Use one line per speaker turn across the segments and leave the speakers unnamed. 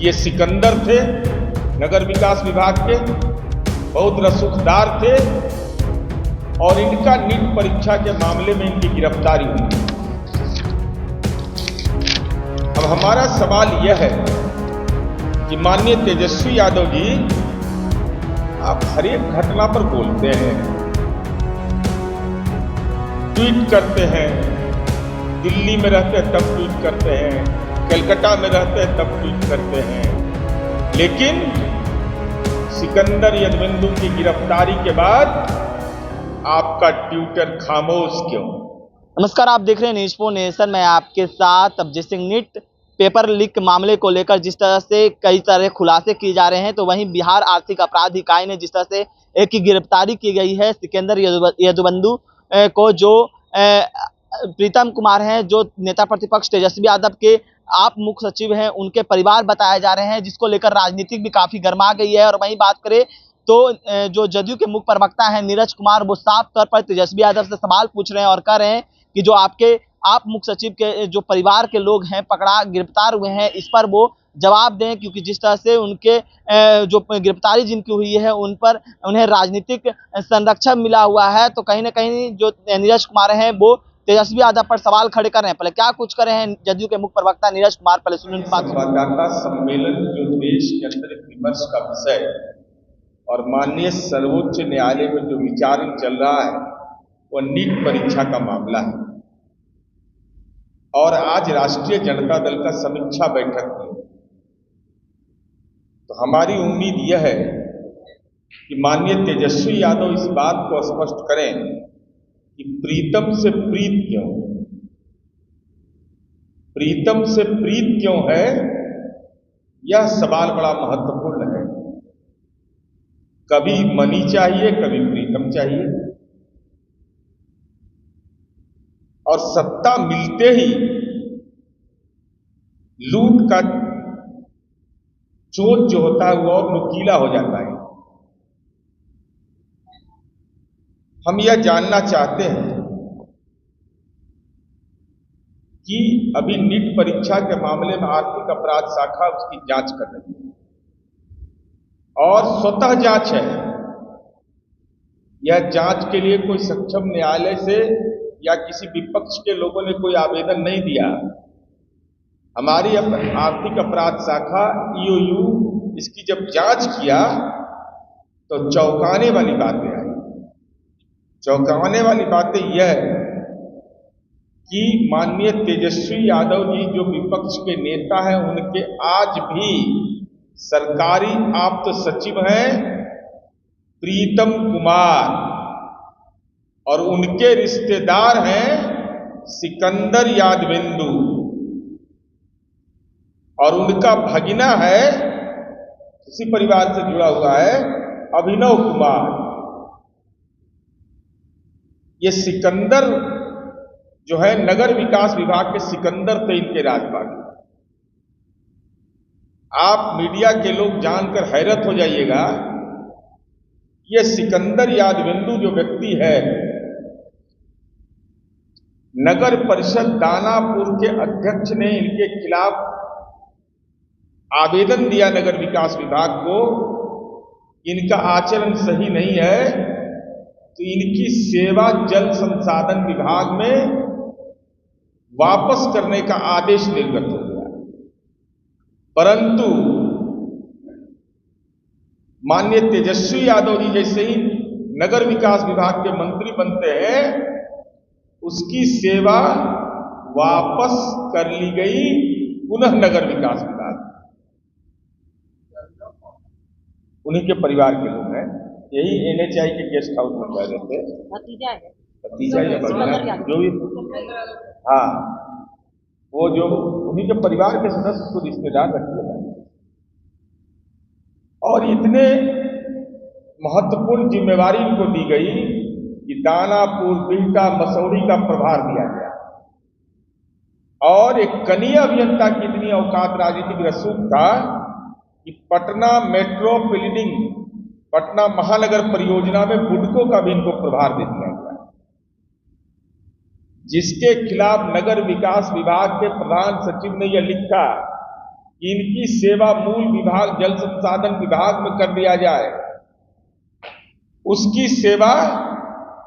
ये सिकंदर थे, नगर विकास विभाग के, बहुत रसूखदार थे और इनका नीट परीक्षा के मामले में इनकी गिरफ्तारी हुई। अब हमारा सवाल यह है कि माननीय तेजस्वी यादव जी, आप हर एक घटना पर बोलते हैं, ट्वीट करते हैं, दिल्ली में रहते हैं तब ट्वीट करते हैं, कलकत्ता में रहते हैं तब ट्वीट करते हैं, लेकिन सिकंदर यादवेंदु की गिरफ्तारी के बाद आपका ट्विटर खामोश क्यों?
नमस्कार, आप देख रहे हैं न्यूज़ 4 नेशन में आपके साथ Abhijit Singh. NEET paper leak मामले को लेकर जिस तरह से कई तरह खुलासे किए जा रहे हैं, तो वहीं बिहार आर्थिक अपराध इकाई ने जिस तरह से एक की गिरफ्तारी की गई है सिकंदर यादवेंदु को, जो प्रीतम कुमार हैं, जो नेता प्रतिपक्ष तेजस्वी यादव के आप मुख्य सचिव हैं, उनके परिवार बताए जा रहे हैं, जिसको लेकर राजनीतिक भी काफी गर्मा गई है। और वहीं बात करें तो जो जदयू के मुख्य प्रवक्ता हैं नीरज कुमार, वो साफ तौर पर तेजस्वी यादव से सवाल पूछ रहे हैं और कह रहे हैं कि जो आप मुख्य सचिव के जो परिवार के लोग हैं गिरफ्तार हुए हैं, इस पर वो जवाब दें, क्योंकि जिस तरह से उनके जो गिरफ्तारी जिनकी हुई है उन पर उन्हें राजनीतिक संरक्षण मिला हुआ है। तो कहीं ना कहीं जो नीरज कुमार हैं वो तेजस्वी यादव पर सवाल खड़े कर रहे हैं। पहले क्या कुछ कर रहे हैं जदयू के मुख्य प्रवक्ता नीरज कुमार, पहले सुनिए उनकी बात।
संवाददाता सम्मेलन जो देश के अंदर विमर्श का विषय और माननीय सर्वोच्च न्यायालय में जो विचारण चल रहा है वह नीट परीक्षा का मामला है। और आज राष्ट्रीय जनता दल का समीक्षा बैठक हुई, तो हमारी उम्मीद यह है कि माननीय तेजस्वी यादव इस बात को स्पष्ट करें कि प्रीतम से प्रीत क्यों, प्रीतम से प्रीत क्यों है, यह सवाल बड़ा महत्वपूर्ण है। कभी मनी चाहिए, कभी प्रीतम चाहिए, और सत्ता मिलते ही लूट का चोट जो होता है वो और नुकीला हो जाता है। हम यह जानना चाहते हैं कि अभी नीट परीक्षा के मामले में आर्थिक अपराध शाखा उसकी जांच कर रही है और स्वतः जांच है। यह जांच के लिए कोई सक्षम न्यायालय से या किसी विपक्ष के लोगों ने कोई आवेदन नहीं दिया। हमारी आर्थिक अपराध शाखा ईओयू इसकी जब जांच किया तो चौंकाने वाली बातें आई। चौंकाने वाली बातें यह है कि माननीय तेजस्वी यादव जी जो विपक्ष के नेता हैं, उनके आज भी सरकारी आप्त सचिव हैं प्रीतम कुमार, और उनके रिश्तेदार हैं सिकंदर यादवेंदु, और उनका भगिना है, उसी परिवार से जुड़ा हुआ है, अभिनव कुमार। ये सिकंदर जो है नगर विकास विभाग के सिकंदर थे इनके राजपाल। आप मीडिया के लोग जानकर हैरत हो जाइएगा, ये सिकंदर यादवेंदु जो व्यक्ति है, नगर परिषद दानापुर के अध्यक्ष ने इनके खिलाफ आवेदन दिया नगर विकास विभाग को, इनका आचरण सही नहीं है, तो इनकी सेवा जल संसाधन विभाग में वापस करने का आदेश निर्गत हो गया। परंतु माननीय तेजस्वी यादव जी जैसे ही नगर विकास विभाग के मंत्री बनते हैं, उसकी सेवा वापस कर ली गई पुनः नगर विकास विभाग। उन्हीं के परिवार के लोग हैं, यही एनएचआई के गेस्ट हाउस में रह रहे थे, भतीजा या भगना जो भी, हाँ, वो जो उन्हीं के परिवार के सदस्य को रिश्तेदार रखते हैं। और इतने महत्वपूर्ण जिम्मेवारी इनको दी गई कि दानापुर, बिहटा, मसौड़ी का प्रभार दिया गया, और एक कनीय अभियंता की इतनी औकात, राजनीतिक रसूख था कि पटना मेट्रोपॉलिटन, पटना महानगर परियोजना में बुडको का भी इनको प्रभार दे दिया गया, जिसके खिलाफ नगर विकास विभाग के प्रधान सचिव ने यह लिखा कि इनकी सेवा मूल विभाग जल संसाधन विभाग में कर दिया जाए, उसकी सेवा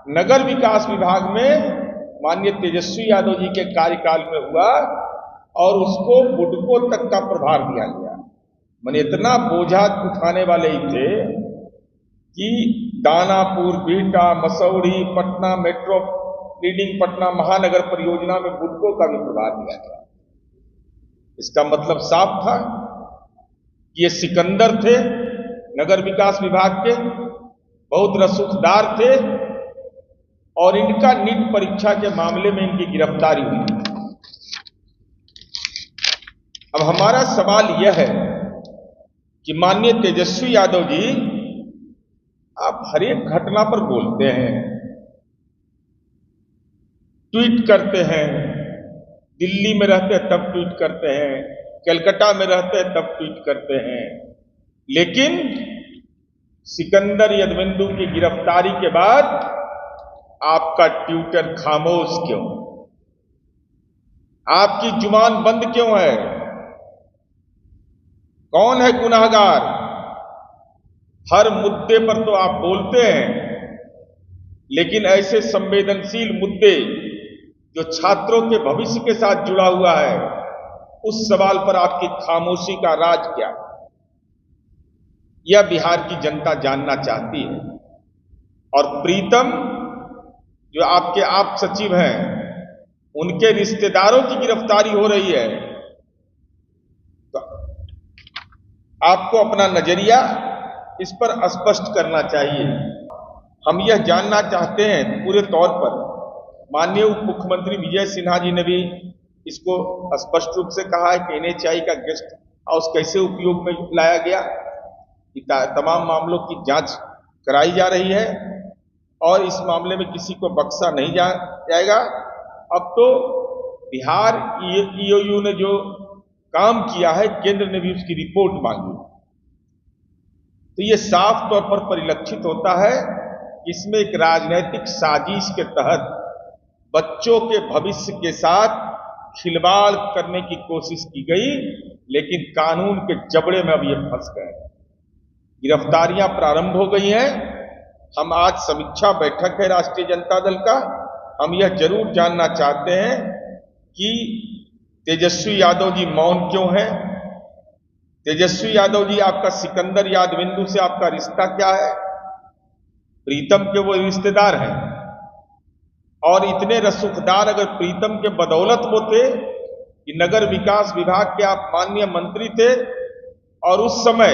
नगर विकास विभाग में माननीय तेजस्वी यादव जी के कार्यकाल में हुआ और उसको बुडको तक का प्रभार दिया गया। मैंने इतना बोझा उठाने वाले ही थे कि दानापुर, बिहटा, मसौढ़ी, पटना मेट्रो रीडिंग, पटना महानगर परियोजना में बुडको का भी प्रभार दिया गया। इसका मतलब साफ था कि ये सिकंदर थे नगर विकास विभाग के, बहुत रसूखदार थे और इनका नीट परीक्षा के मामले में इनकी गिरफ्तारी हुई। अब हमारा सवाल यह है कि माननीय तेजस्वी यादव जी, आप हर एक घटना पर बोलते हैं, ट्वीट करते हैं, दिल्ली में रहते हैं तब ट्वीट करते हैं, कलकत्ता में रहते हैं तब ट्वीट करते हैं, लेकिन सिकंदर यादवेंदु की गिरफ्तारी के बाद आपका ट्विटर खामोश क्यों? आपकी जुबान बंद क्यों है? कौन है गुनाहगार? हर मुद्दे पर तो आप बोलते हैं, लेकिन ऐसे संवेदनशील मुद्दे जो छात्रों के भविष्य के साथ जुड़ा हुआ है, उस सवाल पर आपकी खामोशी का राज क्या? यह बिहार की जनता जानना चाहती है। और प्रीतम जो आपके आप सचिव हैं, उनके रिश्तेदारों की गिरफ्तारी हो रही है, तो आपको अपना नजरिया इस पर स्पष्ट करना चाहिए। हम यह जानना चाहते हैं पूरे तौर पर, माननीय उप मुख्यमंत्री विजय सिन्हा जी ने भी इसको स्पष्ट रूप से कहा है कि NHI का गेस्ट हाउस कैसे उपयोग में लाया गया, तमाम मामलों की जांच कराई जा रही है और इस मामले में किसी को बख्शा नहीं जाएगा। अब तो बिहार EOU ने जो काम किया है, केंद्र ने भी उसकी रिपोर्ट मांगी, तो ये साफ तौर पर परिलक्षित होता है कि इसमें एक राजनीतिक साजिश के तहत बच्चों के भविष्य के साथ खिलवाड़ करने की कोशिश की गई, लेकिन कानून के जबड़े में अब ये फंस गए। गिरफ्तारियां प्रारंभ हो गई हैं। हम आज समीक्षा बैठक है राष्ट्रीय जनता दल का, हम यह जरूर जानना चाहते हैं कि तेजस्वी यादव जी मौन क्यों हैं? तेजस्वी यादव जी, आपका सिकंदर यादवेंदु से आपका रिश्ता क्या है? प्रीतम के वो रिश्तेदार हैं और इतने रसूखदार अगर प्रीतम के बदौलत वो थे कि नगर विकास विभाग के आप माननीय मंत्री थे और उस समय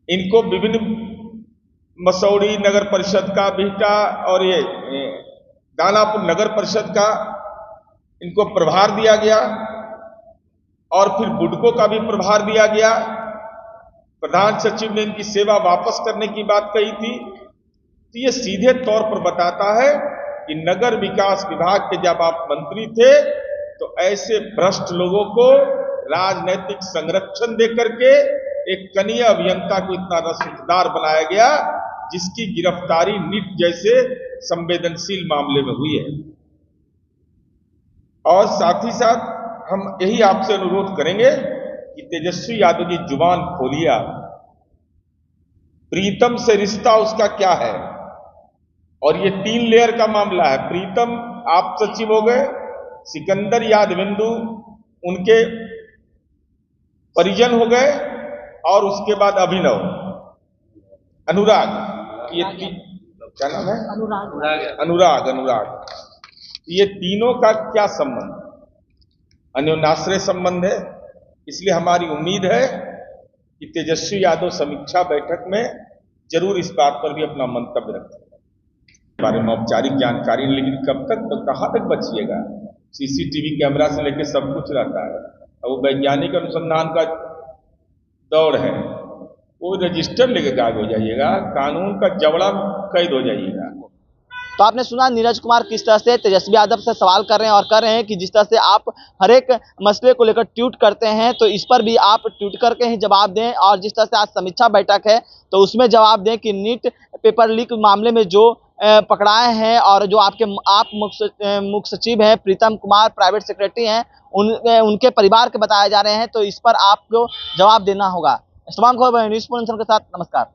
इनको विभिन्न मसौढ़ी नगर परिषद का, बिहटा और ये दानापुर नगर परिषद का इनको प्रभार दिया गया और फिर बुडको का भी प्रभार दिया गया। प्रधान सचिव ने इनकी सेवा वापस करने की बात कही थी। तो ये सीधे तौर पर बताता है कि नगर विकास विभाग के जब आप मंत्री थे तो ऐसे भ्रष्ट लोगों को राजनीतिक संरक्षण देकर के एक कनीय अभियंता को इतना रसूखदार बनाया गया, जिसकी गिरफ्तारी नीट जैसे संवेदनशील मामले में हुई है। और साथ ही साथ हम यही आपसे अनुरोध करेंगे कि तेजस्वी यादव जी जुबान खोलिए आप। प्रीतम से रिश्ता उसका क्या है? और ये 3 लेयर का मामला है। प्रीतम आप सचिव हो गए, सिकंदर यादवेंदु उनके परिजन हो गए और उसके बाद अभिनव, अनुराग, ये क्या नाम है? अनुराग। ये तीनों का क्या संबंध? अन्योन्याश्रय संबंध है। इसलिए हमारी उम्मीद है कि तेजस्वी यादव समीक्षा बैठक में जरूर इस बात पर भी अपना मंतव्य रखेंगे। बारे में औपचारिक जानकारी, लेकिन कब तक तो कहां तक बचिएगा? CCTV कैमरा से लेकर सब कुछ रहता है। और वो वैज्ञानिक अनुसंधान का दौड़ है, वो रजिस्टर लेकर गायब हो जाइएगा, कानून का जबड़ा कैद हो जाइएगा।
तो आपने सुना नीरज कुमार किस तरह से तेजस्वी यादव से सवाल कर रहे हैं और कर रहे हैं कि जिस तरह से आप हर एक मसले को लेकर ट्वीट करते हैं, तो इस पर भी आप ट्वीट करके ही जवाब दें। और जिस तरह से आज समीक्षा बैठक है तो उसमें जवाब दें कि नीट पेपर लीक मामले में जो पकड़ाए हैं और जो आपके आप मुख्य सचिव हैं प्रीतम कुमार, प्राइवेट सेक्रेटरी हैं, उनके परिवार के बताए जा रहे हैं, तो इस पर आपको जवाब देना होगा। तमाम खबर न्यूज़ के साथ, नमस्कार।